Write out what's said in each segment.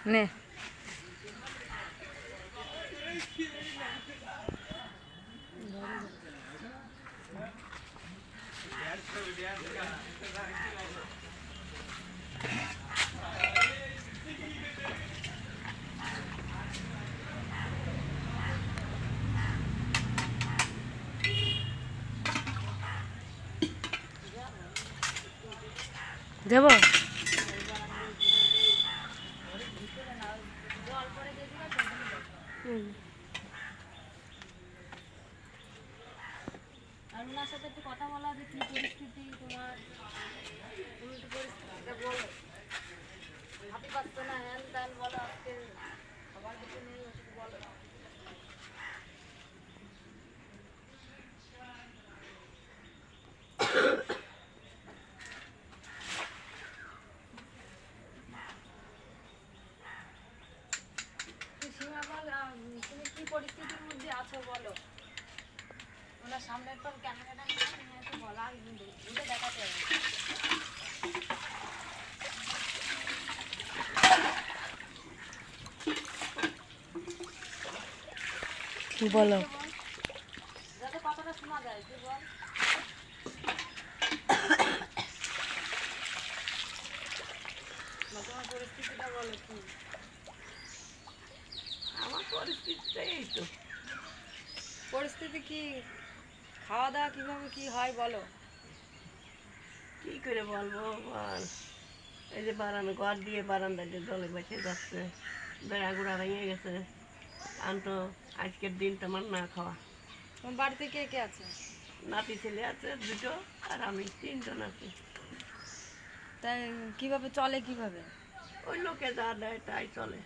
নে যাব আর ওনার সাথে একটু কথা বলা যে কি পরিস্থিতি তোমার, তুমি একটু পরিস্থিতিটা বলো। হাতি পাচ্ছ না, হ্যান ত্যান বলো, আজকে সবার কিছু নেই, ওষুধ বলো। তুমি কি পরিস্থিতির মধ্যে আছো বলো। ওনার সামনের পর ক্যামেরাটা নিয়ে এসে বলা ঘুরে দেখাতে হবে। বলো যাতে কথাটা শোনা যায়, কি বল। তোমার পরিস্থিতিটা বলো কি। আমার পরিস্থিতিটাই এই তো। পরিস্থিতি কি, খাওয়া দাওয়া কিভাবে কি হয় বলো। কি করে বলবো বল। এই যে বারান্দা, ঘর দিয়ে বারান্দা যে জলে বেঁচে যাচ্ছে, বেড়া গুঁড়া ভেঙে গেছে। তো আজকের দিনটা আমার না খাওয়া। তোমার বাড়িতে কে কে আছে? নাতি ছেলে আছে দুটো, আর আমি 3 জন আছি। তাই কিভাবে চলে কিভাবে? ওই লোকে যা দেয় তাই চলে।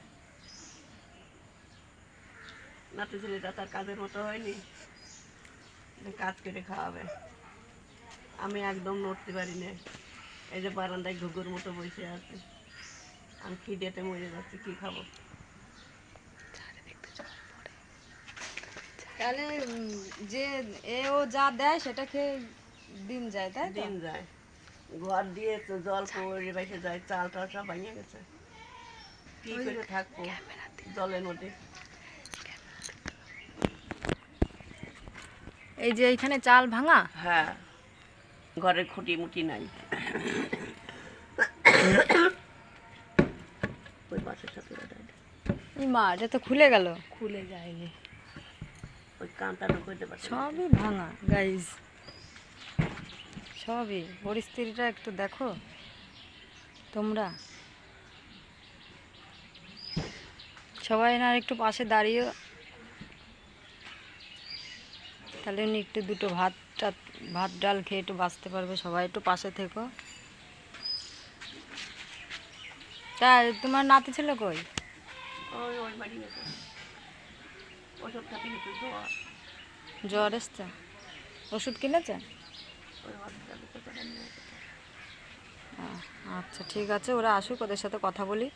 নাতি ছেলেটা তার কাজের মতো হয়নি, কাজ করে খাওয়াবে। আমি একদম নড়তে পারি না। এই যে বারান্দায় ঘুঘুর মতো বসে আছে, আমি খিদেতে মরে যাচ্ছি, কি খাবো। তাহলে যে ও যা দেয় সেটা খেয়ে দিন যায়, তাই তো? দিন যায়। ঘর দিয়ে তো জল পড়ে বেসে যায়, চাল টাল সব ভেঙে গেছে। কি করে থাকবো জলের মধ্যে। এই যে এইখানে চাল ভাঙা। হ্যাঁ, ঘরের খুঁটি মুটি নাই। ওই বাসের সাথে মা, এটা তো খুলে গেল। খুলে যায়নি, ওই কাঁটা ঢুকতে পারছে। সবই ভাঙা গাইজ, সবই। পরিস্থিতিটা একটু দেখো তোমরা সবাই, না একটু পাশে দাঁড়িয়ে, তাহলে উনি একটু দুটো ভাত ডাল খেয়ে একটু বাঁচতে পারবে। সবাই একটু পাশে থেকো। তা তোমার নাতি ছিল কই? ওই ওই বাড়ি গেছে, ওষুধ খাতে গেছে, জ্বর। জ্বর এসছে, ওষুধ কিনেছে? ওই হসপিটালে তো করে নিয়ে গেছে। আচ্ছা ঠিক আছে, ওরা আসুক, ওদের সাথে কথা বলি।